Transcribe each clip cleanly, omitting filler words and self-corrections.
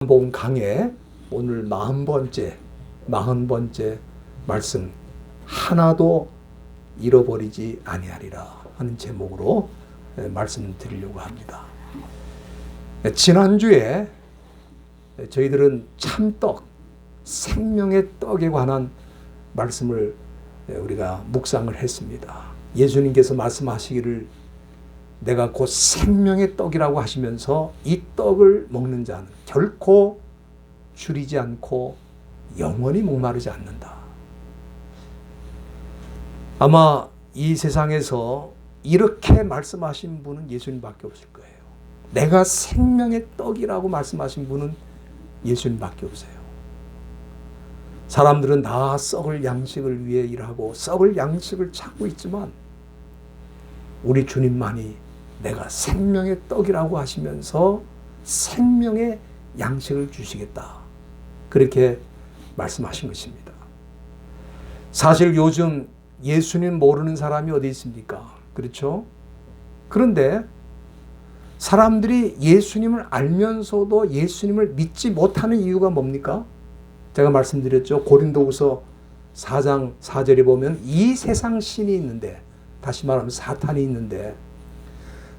요한복음 강해 오늘 40번째 말씀, 하나도 잃어버리지 아니하리라 하는 제목으로 말씀드리려고 합니다. 지난주에 저희들은 참떡, 생명의 떡에 관한 말씀을 우리가 묵상을 했습니다. 예수님께서 말씀하시기를 내가 곧 생명의 떡이라고 하시면서 이 떡을 먹는 자는 결코 줄이지 않고 영원히 목마르지 않는다. 아마 이 세상에서 이렇게 말씀하신 분은 예수님밖에 없을 거예요. 내가 생명의 떡이라고 말씀하신 분은 예수님밖에 없어요. 사람들은 다 썩을 양식을 위해 일하고 썩을 양식을 찾고 있지만 우리 주님만이 내가 생명의 떡이라고 하시면서 생명의 양식을 주시겠다. 그렇게 말씀하신 것입니다. 사실 요즘 예수님 모르는 사람이 어디 있습니까? 그렇죠? 그런데 사람들이 예수님을 알면서도 예수님을 믿지 못하는 이유가 뭡니까? 제가 말씀드렸죠. 고린도후서 4장 4절에 보면 이 세상 신이 있는데, 다시 말하면 사탄이 있는데,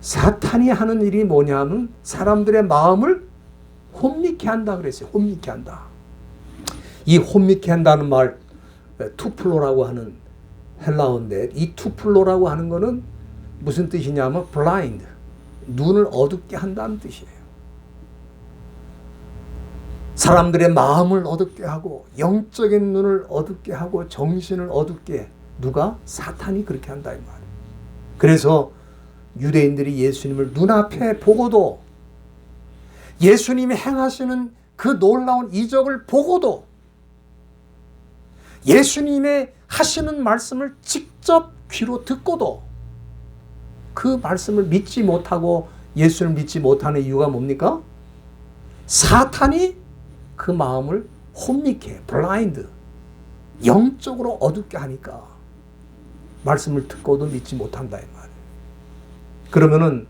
사탄이 하는 일이 뭐냐면 사람들의 마음을 혼미케 한다 그랬어요. 혼미케 한다. 이 혼미케 한다는 말 투플로라고 하는 헬라어인데, 이 투플로라고 하는 거는 무슨 뜻이냐면 blind, 눈을 어둡게 한다는 뜻이에요. 사람들의 마음을 어둡게 하고 영적인 눈을 어둡게 하고 정신을 어둡게, 누가? 사탄이 그렇게 한다 이 말이에요. 그래서 유대인들이 예수님을 눈앞에 보고도, 예수님이 행하시는 그 놀라운 이적을 보고도, 예수님의 하시는 말씀을 직접 귀로 듣고도 그 말씀을 믿지 못하고 예수를 믿지 못하는 이유가 뭡니까? 사탄이 그 마음을 혼미케, 블라인드, 영적으로 어둡게 하니까 말씀을 듣고도 믿지 못한다 이 말이에요. 그러면은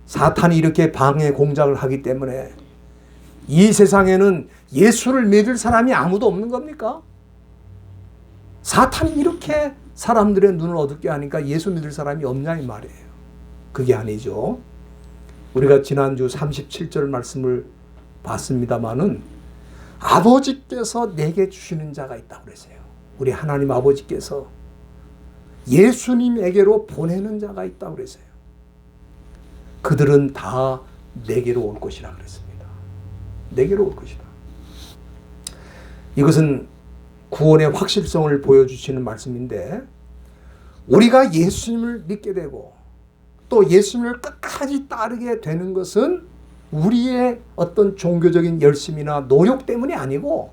사탄이 이렇게 방해 공작을 하기 때문에 이 세상에는 예수를 믿을 사람이 아무도 없는 겁니까? 사탄이 이렇게 사람들의 눈을 어둡게 하니까 예수 믿을 사람이 없냐 이 말이에요. 그게 아니죠. 우리가 지난주 37절 말씀을 봤습니다마는 아버지께서 내게 주시는 자가 있다고 그랬어요. 우리 하나님 아버지께서 예수님에게로 보내는 자가 있다고 그랬어요. 그들은 다 내게로 올 것이라 그랬습니다. 내게로 올 것이다. 이것은 구원의 확실성을 보여주시는 말씀인데, 우리가 예수님을 믿게 되고 또 예수님을 끝까지 따르게 되는 것은 우리의 어떤 종교적인 열심이나 노력 때문이 아니고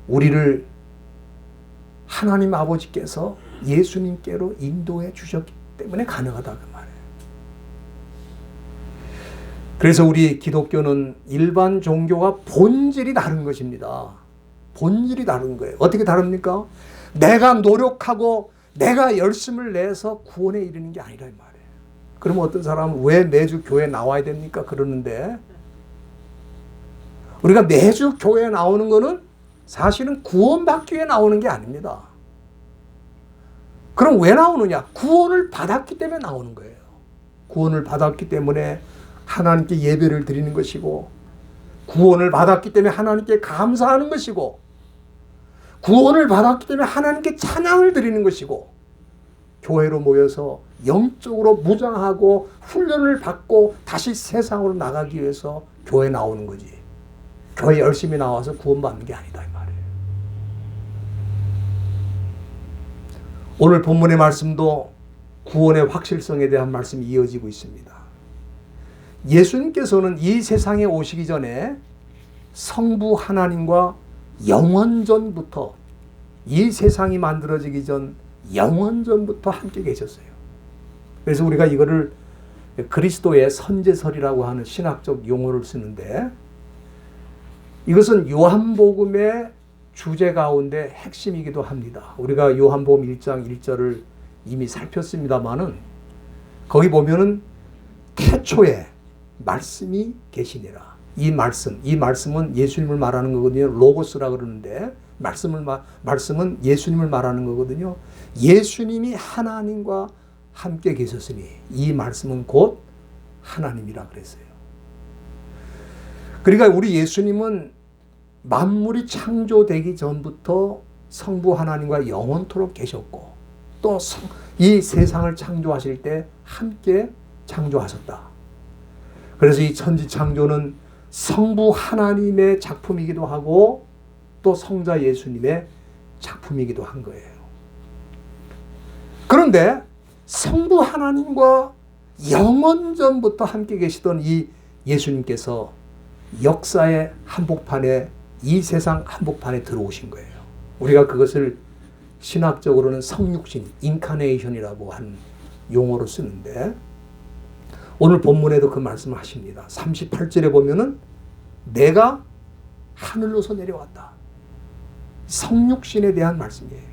우리를 하나님 아버지께서 예수님께로 인도해 주셨기 때문에 가능하다 그 말이에요. 그래서 우리 기독교는 일반 종교와 본질이 다른 것입니다. 본질이 다른 거예요. 어떻게 다릅니까? 내가 노력하고 내가 열심을 내서 구원에 이르는 게 아니라 이 말이에요. 그러면 어떤 사람은 왜 매주 교회에 나와야 됩니까? 그러는데, 우리가 매주 교회에 나오는 거는 사실은 구원받기 위해 나오는 게 아닙니다. 그럼 왜 나오느냐? 구원을 받았기 때문에 나오는 거예요. 구원을 받았기 때문에 하나님께 예배를 드리는 것이고, 구원을 받았기 때문에 하나님께 감사하는 것이고, 구원을 받았기 때문에 하나님께 찬양을 드리는 것이고, 교회로 모여서 영적으로 무장하고 훈련을 받고 다시 세상으로 나가기 위해서 교회에 나오는 거지. 교회 열심히 나와서 구원받는 게 아니다 이 말이에요. 오늘 본문의 말씀도 구원의 확실성에 대한 말씀이 이어지고 있습니다. 예수님께서는 이 세상에 오시기 전에 성부 하나님과 영원전부터, 이 세상이 만들어지기 전 영원전부터 함께 계셨어요. 그래서 우리가 이거를 그리스도의 선제설이라고 하는 신학적 용어를 쓰는데, 이것은 요한복음의 주제 가운데 핵심이기도 합니다. 우리가 요한복음 1장 1절을 이미 살폈습니다마는 거기 보면은 태초에 말씀이 계시니라. 이 말씀은 예수님을 말하는 거거든요. 로고스라 그러는데 말씀은 예수님을 말하는 거거든요. 예수님이 하나님과 함께 계셨으니 이 말씀은 곧 하나님이라 그랬어요. 그러니까 우리 예수님은 만물이 창조되기 전부터 성부 하나님과 영원토록 계셨고 또 이 세상을 창조하실 때 함께 창조하셨다. 그래서 이 천지 창조는 성부 하나님의 작품이기도 하고 또 성자 예수님의 작품이기도 한 거예요. 그런데 성부 하나님과 영원전부터 함께 계시던 이 예수님께서 역사의 한복판에 이 세상 한복판에 들어오신 거예요. 우리가 그것을 신학적으로는 성육신, 인카네이션이라고 한 용어로 쓰는데 오늘 본문에도 그 말씀을 하십니다. 38절에 보면은 내가 하늘로서 내려왔다. 성육신에 대한 말씀이에요.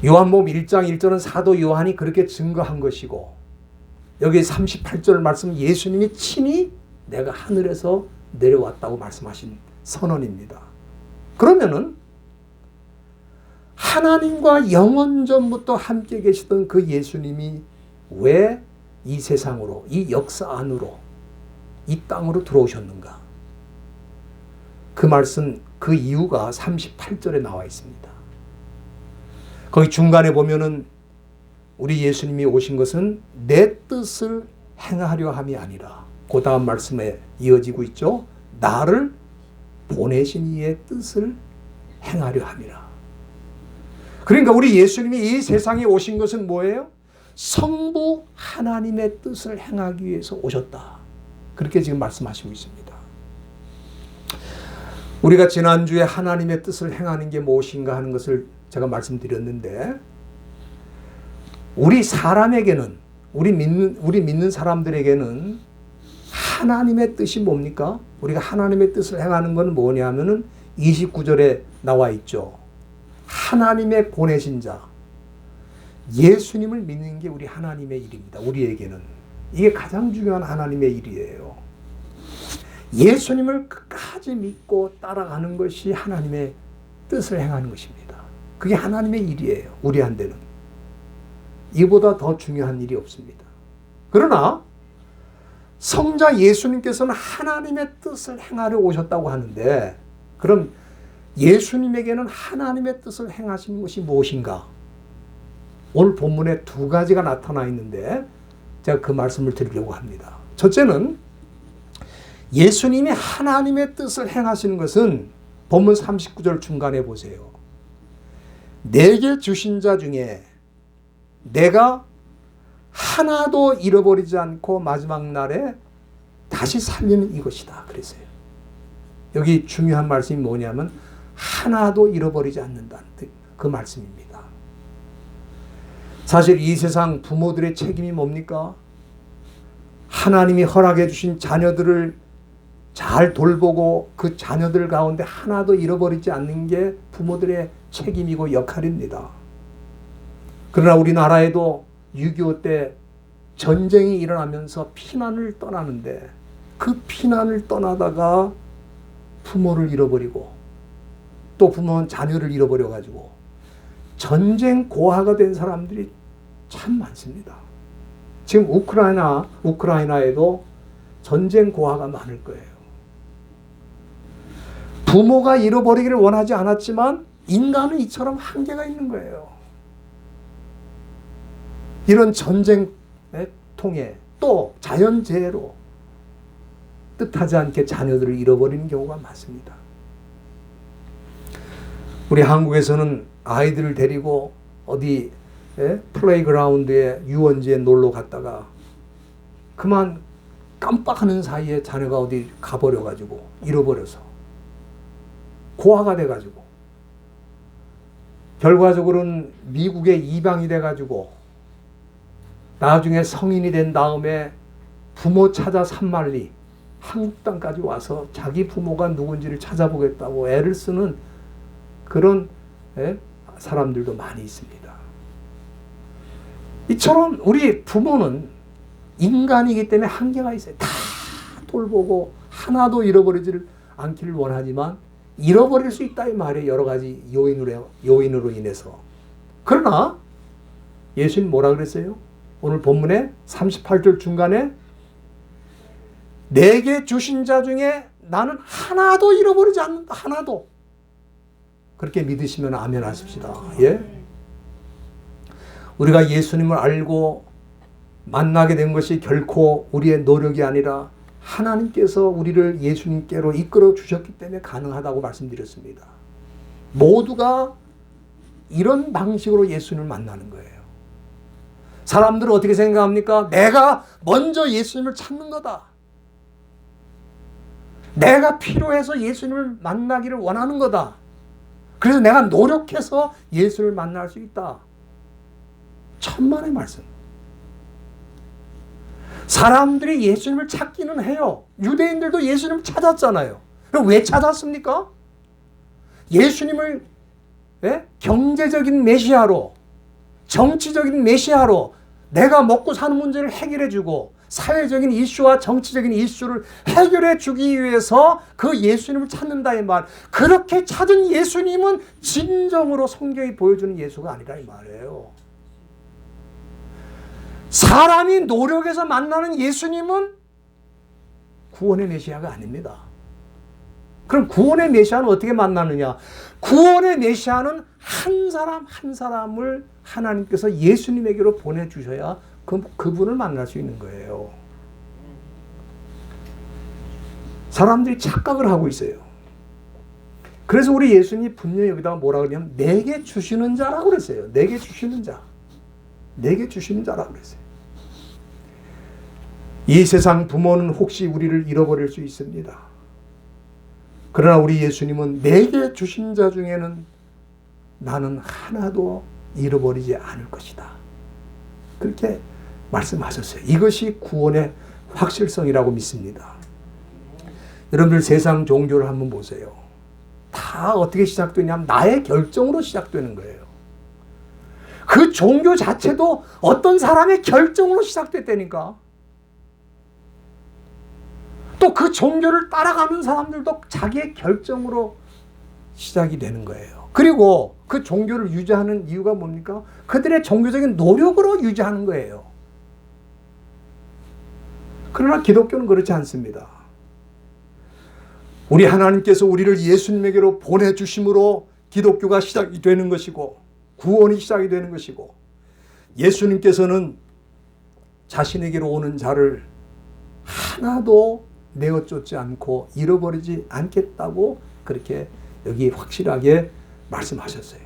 요한복음 1장 1절은 사도 요한이 그렇게 증거한 것이고 여기 38절 말씀 예수님이 친히 내가 하늘에서 내려왔다고 말씀하신 선언입니다. 그러면은 하나님과 영원전부터 함께 계시던 그 예수님이 왜 이 세상으로, 이 역사 안으로, 이 땅으로 들어오셨는가? 그 말씀, 그 이유가 38절에 나와 있습니다. 거기 중간에 보면은 우리 예수님이 오신 것은 내 뜻을 행하려 함이 아니라 그 다음 말씀에 이어지고 있죠. 나를 보내신 이의 뜻을 행하려 함이라. 그러니까 우리 예수님이 이 세상에 오신 것은 뭐예요? 성부 하나님의 뜻을 행하기 위해서 오셨다. 그렇게 지금 말씀하시고 있습니다. 우리가 지난주에 하나님의 뜻을 행하는 게 무엇인가 하는 것을 제가 말씀드렸는데 우리 사람에게는 우리 믿는 사람들에게는 하나님의 뜻이 뭡니까? 우리가 하나님의 뜻을 행하는 건 뭐냐면은 29절에 나와 있죠. 하나님의 보내신 자 예수님을 믿는 게 우리 하나님의 일입니다. 우리에게는 이게 가장 중요한 하나님의 일이에요. 예수님을 끝까지 믿고 따라가는 것이 하나님의 뜻을 행하는 것입니다. 그게 하나님의 일이에요. 우리한테는 이보다 더 중요한 일이 없습니다. 그러나 성자 예수님께서는 하나님의 뜻을 행하려 오셨다고 하는데 그럼 예수님에게는 하나님의 뜻을 행하시는 것이 무엇인가? 오늘 본문에 두 가지가 나타나 있는데 제가 그 말씀을 드리려고 합니다. 첫째는 예수님이 하나님의 뜻을 행하시는 것은 본문 39절 중간에 보세요. 내게 주신 자 중에 내가 하나도 잃어버리지 않고 마지막 날에 다시 살리는 이것이다. 그랬어요. 여기 중요한 말씀이 뭐냐면 하나도 잃어버리지 않는다는 그 말씀입니다. 사실 이 세상 부모들의 책임이 뭡니까? 하나님이 허락해 주신 자녀들을 잘 돌보고 그 자녀들 가운데 하나도 잃어버리지 않는 게 부모들의 책임이고 역할입니다. 그러나 우리나라에도 6.25 때 전쟁이 일어나면서 피난을 떠나는데 그 피난을 떠나다가 부모를 잃어버리고 또 부모는 자녀를 잃어버려가지고 전쟁 고아가 된 사람들이 참 많습니다. 지금 우크라이나에도 전쟁 고아가 많을 거예요. 부모가 잃어버리기를 원하지 않았지만 인간은 이처럼 한계가 있는 거예요. 이런 전쟁에 통해 또 자연재해로 뜻하지 않게 자녀들을 잃어버리는 경우가 많습니다. 우리 한국에서는 아이들을 데리고 어디 플레이그라운드에 유원지에 놀러 갔다가 그만 깜빡하는 사이에 자녀가 어디 가버려가지고 잃어버려서 고아가 돼가지고 결과적으로는 미국에 입양이 돼가지고 나중에 성인이 된 다음에 부모 찾아 산만리 한국 땅까지 와서 자기 부모가 누군지를 찾아보겠다고 애를 쓰는 그런 사람들도 많이 있습니다. 이처럼 우리 부모는 인간이기 때문에 한계가 있어요. 다 돌보고 하나도 잃어버리지를 않기를 원하지만 잃어버릴 수 있다 이 말이에요. 여러 가지 요인으로 인해서. 그러나 예수님 뭐라 그랬어요? 오늘 본문에 38절 중간에 내게 주신 자 중에 나는 하나도 잃어버리지 않는다. 하나도. 그렇게 믿으시면 아멘 하십시다. 예? 우리가 예수님을 알고 만나게 된 것이 결코 우리의 노력이 아니라 하나님께서 우리를 예수님께로 이끌어 주셨기 때문에 가능하다고 말씀드렸습니다. 모두가 이런 방식으로 예수님을 만나는 거예요. 사람들은 어떻게 생각합니까? 내가 먼저 예수님을 찾는 거다. 내가 필요해서 예수님을 만나기를 원하는 거다. 그래서 내가 노력해서 예수를 만날 수 있다. 천만의 말씀. 사람들이 예수님을 찾기는 해요. 유대인들도 예수님을 찾았잖아요. 그럼 왜 찾았습니까? 예수님을 경제적인 메시아로, 정치적인 메시아로 내가 먹고 사는 문제를 해결해주고 사회적인 이슈와 정치적인 이슈를 해결해주기 위해서 그 예수님을 찾는다 이 말. 그렇게 찾은 예수님은 진정으로 성경이 보여주는 예수가 아니라 이 말이에요. 사람이 노력해서 만나는 예수님은 구원의 메시아가 아닙니다. 그럼 구원의 메시아는 어떻게 만나느냐? 구원의 메시아는 한 사람 한 사람을 하나님께서 예수님에게로 보내주셔야 그분을 만날 수 있는 거예요. 사람들이 착각을 하고 있어요. 그래서 우리 예수님이 분명히 여기다가 뭐라 그러냐면 내게 주시는 자라고 그랬어요. 내게 주시는 자. 내게 주시는 자라고 그랬어요. 이 세상 부모는 혹시 우리를 잃어버릴 수 있습니다. 그러나 우리 예수님은 내게 주신 자 중에는 나는 하나도 잃어버리지 않을 것이다. 그렇게 말씀하셨어요. 이것이 구원의 확실성이라고 믿습니다. 여러분들 세상 종교를 한번 보세요. 다 어떻게 시작되냐면 나의 결정으로 시작되는 거예요. 그 종교 자체도 어떤 사람의 결정으로 시작됐다니까. 또 그 종교를 따라가는 사람들도 자기의 결정으로 시작이 되는 거예요. 그리고 그 종교를 유지하는 이유가 뭡니까? 그들의 종교적인 노력으로 유지하는 거예요. 그러나 기독교는 그렇지 않습니다. 우리 하나님께서 우리를 예수님에게로 보내주심으로 기독교가 시작이 되는 것이고 구원이 시작이 되는 것이고 예수님께서는 자신에게로 오는 자를 하나도 내어쫓지 않고 잃어버리지 않겠다고 그렇게 여기 확실하게 말씀하셨어요.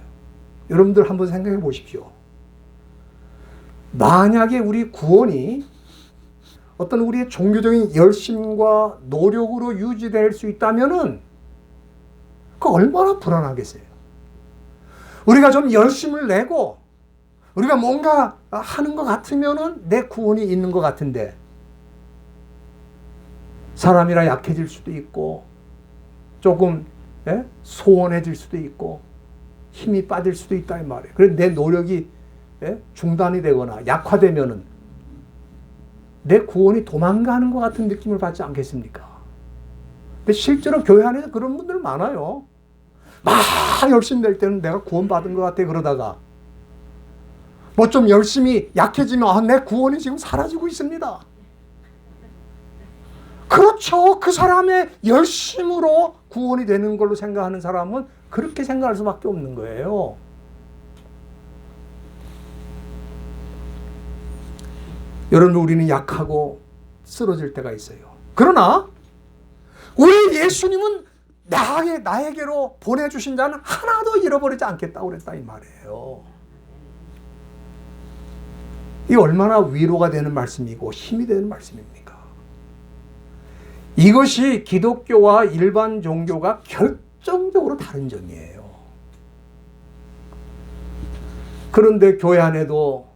여러분들 한번 생각해 보십시오. 만약에 우리 구원이 어떤 우리의 종교적인 열심과 노력으로 유지될 수 있다면은 그 얼마나 불안하겠어요. 우리가 좀 열심을 내고 우리가 뭔가 하는 것 같으면은 내 구원이 있는 것 같은데 사람이라 약해질 수도 있고 조금 소원해질 수도 있고 힘이 빠질 수도 있다 이 말이에요. 그래서 내 노력이 중단이 되거나 약화되면은 내 구원이 도망가는 것 같은 느낌을 받지 않겠습니까? 근데 실제로 교회 안에서 그런 분들 많아요. 막 열심히 될 때는 내가 구원받은 것 같아 그러다가 뭐 좀 열심히 약해지면 내 구원이 지금 사라지고 있습니다. 그렇죠. 그 사람의 열심으로 구원이 되는 걸로 생각하는 사람은 그렇게 생각할 수밖에 없는 거예요. 여러분 우리는 약하고 쓰러질 때가 있어요. 그러나 우리 예수님은 나에게로 보내주신 자는 하나도 잃어버리지 않겠다고 그랬다 이 말이에요. 이 얼마나 위로가 되는 말씀이고 힘이 되는 말씀입니까? 이것이 기독교와 일반 종교가 결정적으로 다른 점이에요. 그런데 교회 안에도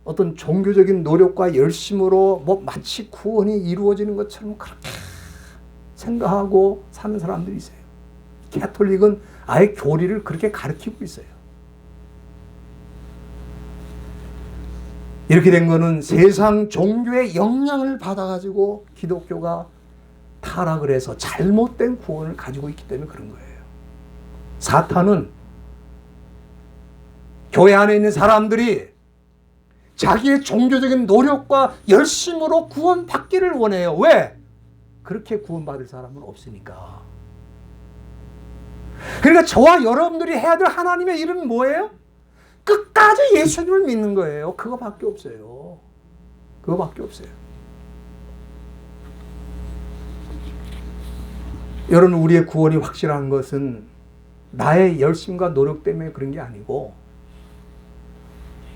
어떤 종교적인 노력과 열심으로 뭐 마치 구원이 이루어지는 것처럼 그렇게 생각하고 사는 사람들이 있어요. 가톨릭은 아예 교리를 그렇게 가르치고 있어요. 이렇게 된 거는 세상 종교의 영향을 받아가지고 기독교가 타락을 해서 잘못된 구원을 가지고 있기 때문에 그런 거예요. 사탄은 교회 안에 있는 사람들이 자기의 종교적인 노력과 열심으로 구원받기를 원해요. 왜? 그렇게 구원받을 사람은 없으니까. 그러니까 저와 여러분들이 해야 될 하나님의 일은 뭐예요? 끝까지 예수님을 믿는 거예요. 그거밖에 없어요. 그거밖에 없어요. 여러분, 우리의 구원이 확실한 것은 나의 열심과 노력 때문에 그런 게 아니고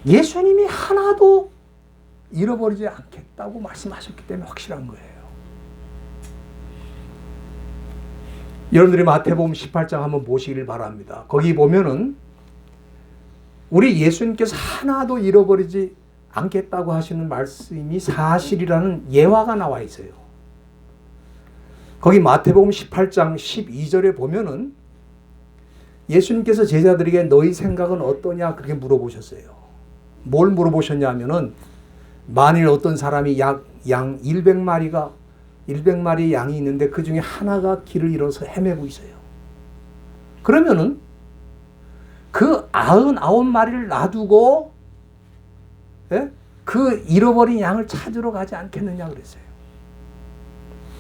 예수님이 하나도 잃어버리지 않겠다고 말씀하셨기 때문에 확실한 거예요. 여러분들이 마태복음 18장 한번 보시길 바랍니다. 거기 보면은 우리 예수님께서 하나도 잃어버리지 않겠다고 하시는 말씀이 사실이라는 예화가 나와 있어요. 거기 마태복음 18장 12절에 보면은 예수님께서 제자들에게 너희 생각은 어떠냐 그렇게 물어보셨어요. 뭘 물어보셨냐 하면은 만일 어떤 사람이 양 100마리 양이 있는데 그 중에 하나가 길을 잃어서 헤매고 있어요. 그러면은 그 99마리를 놔두고 그 잃어버린 양을 찾으러 가지 않겠느냐 그랬어요.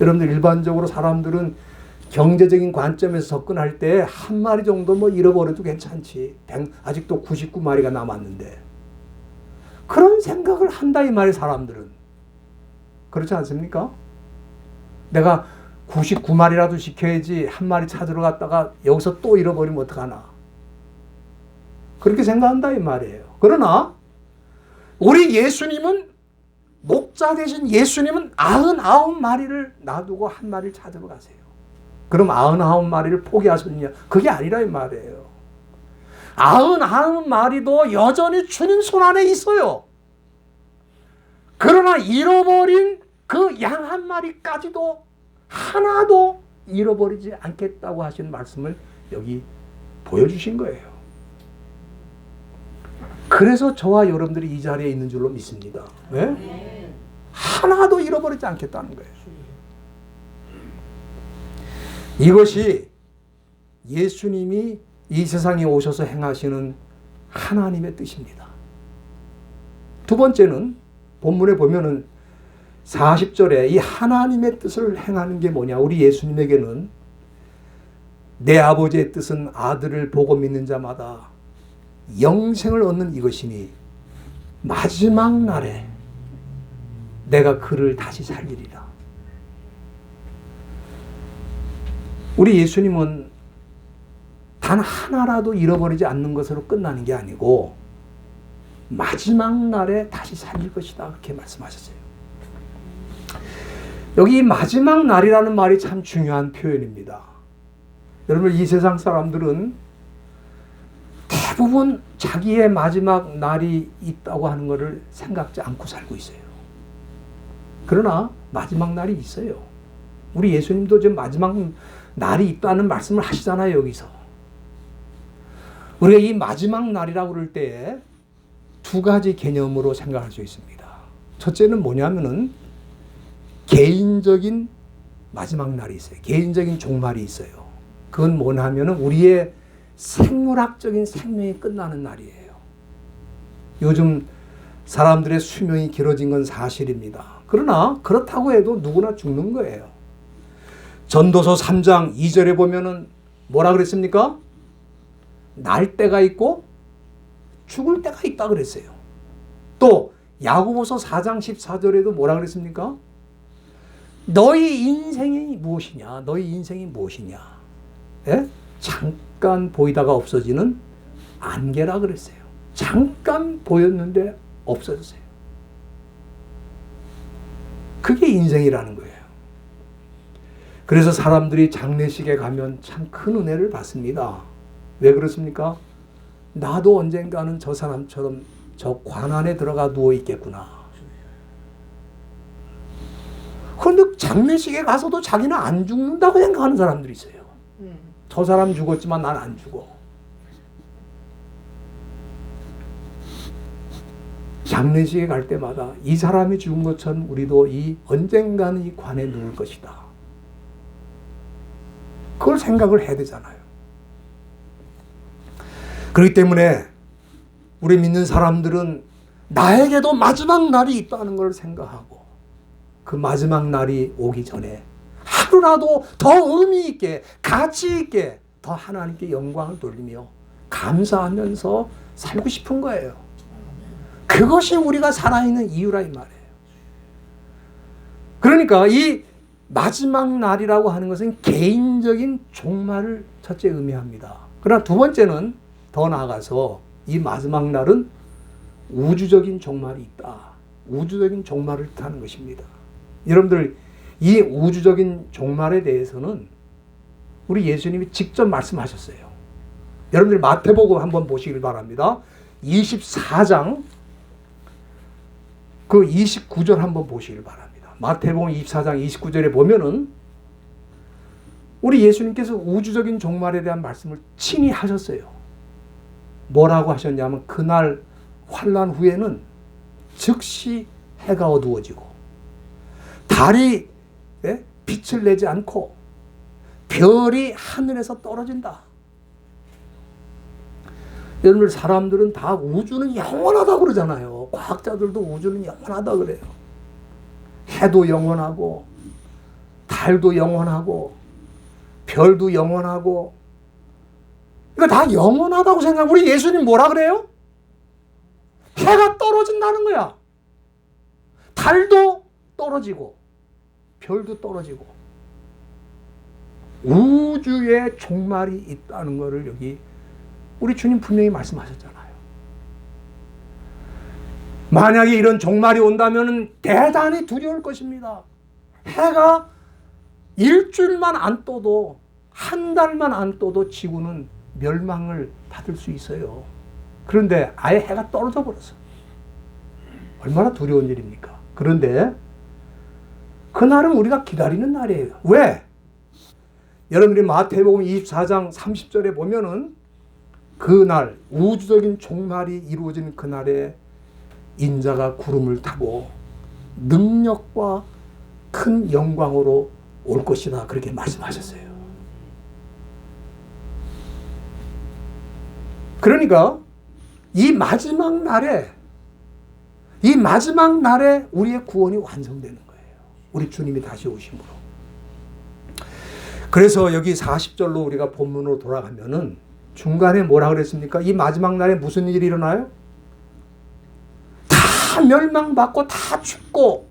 여러분들 일반적으로 사람들은 경제적인 관점에서 접근할 때 한 마리 정도 뭐 잃어버려도 괜찮지. 아직도 99마리가 남았는데. 그런 생각을 한다 이 말이에요, 사람들은. 그렇지 않습니까? 내가 99마리라도 지켜야지 한 마리 찾으러 갔다가 여기서 또 잃어버리면 어떡하나. 그렇게 생각한다 이 말이에요. 그러나 우리 예수님은 목자 되신 예수님은 99마리를 놔두고 한 마리를 찾으러 가세요. 그럼 99마리를 포기하셨느냐? 그게 아니라 이 말이에요. 99마리도 여전히 주님 손 안에 있어요. 그러나 잃어버린 그 양 한 마리까지도 하나도 잃어버리지 않겠다고 하신 말씀을 여기 보여주신 거예요. 그래서 저와 여러분들이 이 자리에 있는 줄로 믿습니다. 왜? 하나도 잃어버리지 않겠다는 거예요. 이것이 예수님이 이 세상에 오셔서 행하시는 하나님의 뜻입니다. 두 번째는 본문에 보면은 40절에 이 하나님의 뜻을 행하는 게 뭐냐? 우리 예수님에게는 내 아버지의 뜻은 아들을 보고 믿는 자마다 영생을 얻는 이것이니 마지막 날에 내가 그를 다시 살리리라. 우리 예수님은 단 하나라도 잃어버리지 않는 것으로 끝나는 게 아니고 마지막 날에 다시 살릴 것이다 그렇게 말씀하셨어요. 여기 마지막 날이라는 말이 참 중요한 표현입니다. 여러분, 이 세상 사람들은 대부분 자기의 마지막 날이 있다고 하는 것을 생각지 않고 살고 있어요. 그러나 마지막 날이 있어요. 우리 예수님도 지금 마지막 날이 있다는 말씀을 하시잖아요, 여기서. 우리가 이 마지막 날이라고 그럴 때에 두 가지 개념으로 생각할 수 있습니다. 첫째는 뭐냐면은 개인적인 마지막 날이 있어요. 개인적인 종말이 있어요. 그건 뭐냐면은 우리의 생물학적인 생명이 끝나는 날이에요. 요즘 사람들의 수명이 길어진 건 사실입니다. 그러나 그렇다고 해도 누구나 죽는 거예요. 전도서 3장 2절에 보면은 뭐라 그랬습니까? 날 때가 있고 죽을 때가 있다 그랬어요. 또 야고보서 4장 14절에도 뭐라 그랬습니까? 너희 인생이 무엇이냐? 너희 인생이 무엇이냐? 예? 잠깐 보이다가 없어지는 안개라 그랬어요. 잠깐 보였는데 없어졌어요. 그게 인생이라는 거예요. 그래서 사람들이 장례식에 가면 참 큰 은혜를 받습니다. 왜 그렇습니까? 나도 언젠가는 저 사람처럼 저 관 안에 들어가 누워 있겠구나. 그런데 장례식에 가서도 자기는 안 죽는다고 생각하는 사람들이 있어요. 저 사람 죽었지만 난 안 죽어. 장례식에 갈 때마다 이 사람이 죽은 것처럼 우리도 언젠가는 이 관에 누울 것이다. 그걸 생각을 해야 되잖아요. 그렇기 때문에 우리 믿는 사람들은 나에게도 마지막 날이 있다는 걸 생각하고 그 마지막 날이 오기 전에 하루라도 더 의미 있게 가치 있게 더 하나님께 영광을 돌리며 감사하면서 살고 싶은 거예요. 그것이 우리가 살아있는 이유라 이 말이에요. 그러니까 이 마지막 날이라고 하는 것은 개인적인 종말을 첫째 의미합니다. 그러나 두 번째는 더 나아가서 이 마지막 날은 우주적인 종말이 있다. 우주적인 종말을 뜻하는 것입니다. 여러분들 이 우주적인 종말에 대해서는 우리 예수님이 직접 말씀하셨어요. 여러분들 마태복음 한번 보시길 바랍니다. 24장 그 29절 한번 보시길 바랍니다. 마태복음 24장 29절에 보면은 우리 예수님께서 우주적인 종말에 대한 말씀을 친히 하셨어요. 뭐라고 하셨냐면 그날 환난 후에는 즉시 해가 어두워지고 달이 빛을 내지 않고 별이 하늘에서 떨어진다. 여러분들 사람들은 다 우주는 영원하다고 그러잖아요. 과학자들도 우주는 영원하다고 그래요. 해도 영원하고 달도 영원하고 별도 영원하고 이거 다 영원하다고 생각하고 우리 예수님 뭐라 그래요? 해가 떨어진다는 거야. 달도 떨어지고 별도 떨어지고 우주의 종말이 있다는 것을 여기 우리 주님 분명히 말씀하셨잖아요. 만약에 이런 종말이 온다면 대단히 두려울 것입니다. 해가 일주일만 안 떠도 한 달만 안 떠도 지구는 멸망을 받을 수 있어요. 그런데 아예 해가 떨어져 버렸어. 얼마나 두려운 일입니까? 그런데 그날은 우리가 기다리는 날이에요. 왜? 여러분들이 마태복음 24장 30절에 보면은 그날 우주적인 종말이 이루어지는 그날에 인자가 구름을 타고 능력과 큰 영광으로 올 것이다. 그렇게 말씀하셨어요. 그러니까 이 마지막 날에 우리의 구원이 완성되는 거예요. 우리 주님이 다시 오심으로. 그래서 여기 40절로 우리가 본문으로 돌아가면은 중간에 뭐라 그랬습니까? 이 마지막 날에 무슨 일이 일어나요? 다 멸망받고 다 죽고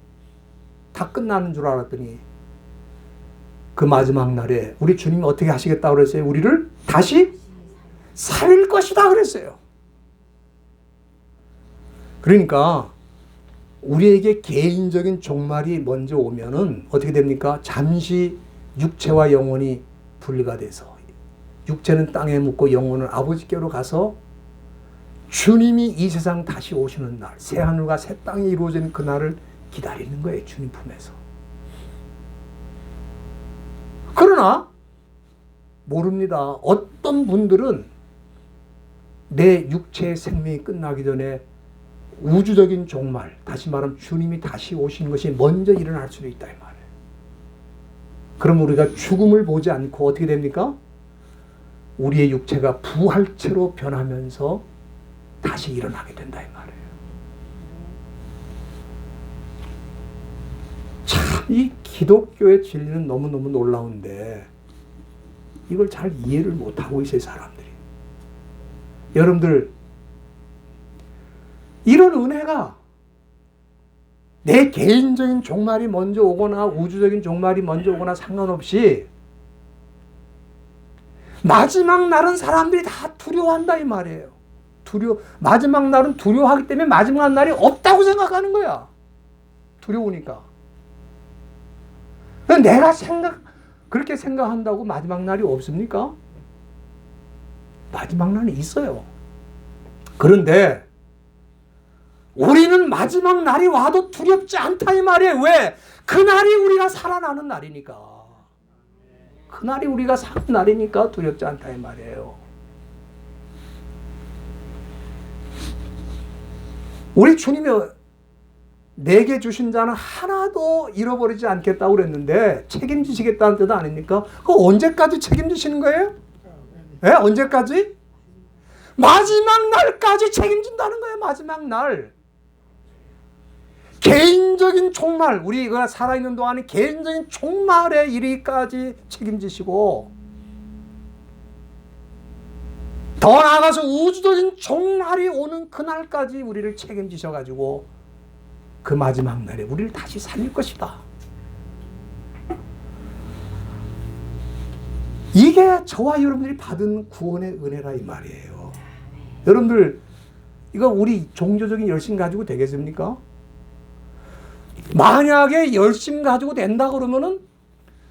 다 끝나는 줄 알았더니 그 마지막 날에 우리 주님이 어떻게 하시겠다고 그랬어요? 우리를 다시 살릴 것이다 그랬어요. 그러니까 우리에게 개인적인 종말이 먼저 오면은 어떻게 됩니까? 잠시 육체와 영혼이 분리가 돼서 육체는 땅에 묻고 영혼은 아버지께로 가서 주님이 이 세상 다시 오시는 날, 새 하늘과 새 땅이 이루어지는 그 날을 기다리는 거예요. 주님 품에서. 그러나 모릅니다. 어떤 분들은 내 육체의 생명이 끝나기 전에 우주적인 종말, 다시 말하면 주님이 다시 오시는 것이 먼저 일어날 수도 있다 이 말이에요. 그럼 우리가 죽음을 보지 않고 어떻게 됩니까? 우리의 육체가 부활체로 변하면서 다시 일어나게 된다 이 말이에요. 참, 이 기독교의 진리는 너무너무 놀라운데 이걸 잘 이해를 못하고 있어요, 사람들이. 여러분들, 이런 은혜가 내 개인적인 종말이 먼저 오거나 우주적인 종말이 먼저 오거나 상관없이 마지막 날은 사람들이 다 두려워한다 이 말이에요. 마지막 날은 두려워하기 때문에 마지막 날이 없다고 생각하는 거야. 두려우니까. 내가 그렇게 생각한다고 마지막 날이 없습니까? 마지막 날이 있어요. 그런데 우리는 마지막 날이 와도 두렵지 않다 이 말이에요. 왜? 그날이 우리가 살아나는 날이니까. 그날이 우리가 사는 날이니까 두렵지 않다 이 말이에요. 우리 주님이 내게 주신 자는 하나도 잃어버리지 않겠다고 그랬는데 책임지시겠다는 뜻 아닙니까? 그거 언제까지 책임지시는 거예요? 네? 언제까지? 마지막 날까지 책임진다는 거예요. 마지막 날. 개인적인 종말, 우리가 살아있는 동안에 개인적인 종말에 이르기까지 책임지시고, 더 나아가서 우주적인 종말이 오는 그날까지 우리를 책임지셔가지고 그 마지막 날에 우리를 다시 살릴 것이다. 이게 저와 여러분들이 받은 구원의 은혜라 이 말이에요. 여러분들 이거 우리 종교적인 열심 가지고 되겠습니까? 만약에 열심 가지고 된다 그러면은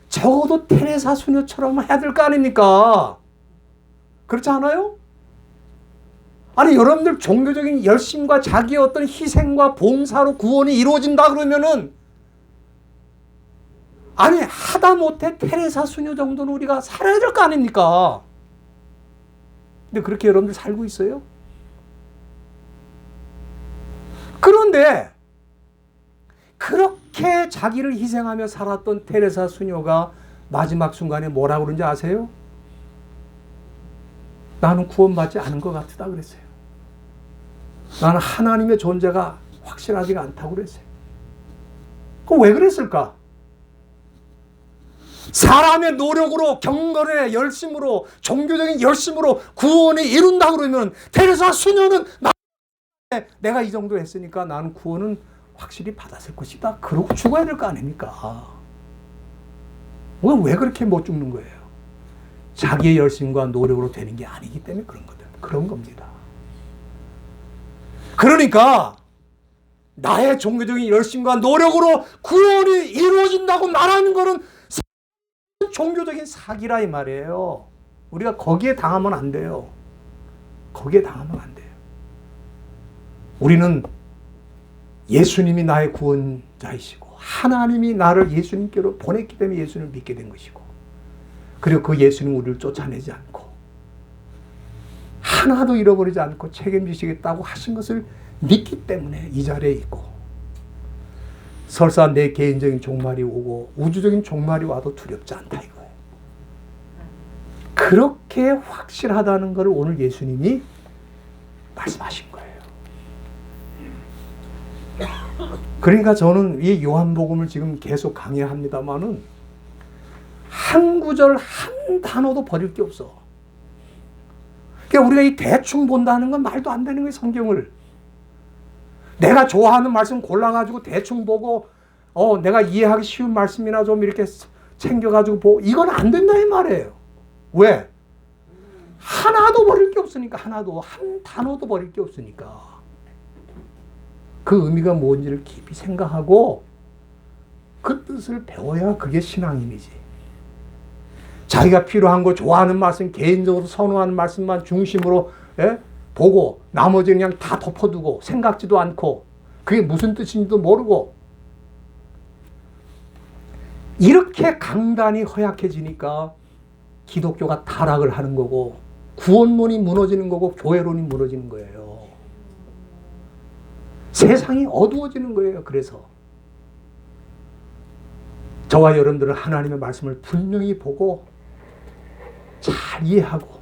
적어도 테레사 수녀처럼 해야 될 거 아닙니까? 그렇지 않아요? 아니 여러분들 종교적인 열심과 자기의 어떤 희생과 봉사로 구원이 이루어진다 그러면은 아니 하다못해 테레사 수녀 정도는 우리가 살아야 될 거 아닙니까? 근데 그렇게 여러분들 살고 있어요? 그런데 그렇게 자기를 희생하며 살았던 테레사 수녀가 마지막 순간에 뭐라고 그런지 아세요? 나는 구원받지 않은 것 같다 그랬어요. 나는 하나님의 존재가 확실하지가 않다고 그랬어요. 그럼 왜 그랬을까? 사람의 노력으로, 경건의 열심으로, 종교적인 열심으로 구원을 이룬다 그러면 테레사 수녀는 내가 이 정도 했으니까 나는 구원은 확실히 받았을 것이다. 그러고 죽어야 될 거 아닙니까? 왜 그렇게 못 죽는 거예요? 자기의 열심과 노력으로 되는 게 아니기 때문에 그런 겁니다. 그러니까 나의 종교적인 열심과 노력으로 구원이 이루어진다고 말하는 것은 종교적인 사기라 이 말이에요. 우리가 거기에 당하면 안 돼요. 거기에 당하면 안 돼요. 우리는 예수님이 나의 구원자이시고 하나님이 나를 예수님께로 보냈기 때문에 예수님을 믿게 된 것이고, 그리고 그 예수님 우리를 쫓아내지 않고 하나도 잃어버리지 않고 책임지시겠다고 하신 것을 믿기 때문에 이 자리에 있고, 설사 내 개인적인 종말이 오고 우주적인 종말이 와도 두렵지 않다 이거예요. 그렇게 확실하다는 것을 오늘 예수님이 말씀하신 거예요. 그러니까 저는 이 요한복음을 지금 계속 강의합니다마는 한 구절 한 단어도 버릴 게 없어. 그러니까 우리가 이 대충 본다는 건 말도 안 되는 거예요. 성경을 내가 좋아하는 말씀 골라가지고 대충 보고 내가 이해하기 쉬운 말씀이나 좀 이렇게 챙겨가지고 보고 이건 안 된다 이 말이에요. 왜? 하나도 버릴 게 없으니까. 하나도 한 단어도 버릴 게 없으니까. 그 의미가 뭔지를 깊이 생각하고 그 뜻을 배워야 그게 신앙임이지. 자기가 필요한 거 좋아하는 말씀, 개인적으로 선호하는 말씀만 중심으로 보고 나머지는 그냥 다 덮어두고 생각지도 않고 그게 무슨 뜻인지도 모르고 이렇게 강단이 허약해지니까 기독교가 타락을 하는 거고 구원론이 무너지는 거고 교회론이 무너지는 거예요. 세상이 어두워지는 거예요. 그래서 저와 여러분들은 하나님의 말씀을 분명히 보고 잘 이해하고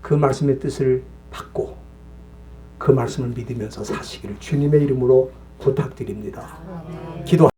그 말씀의 뜻을 받고 그 말씀을 믿으면서 사시기를 주님의 이름으로 부탁드립니다. 기도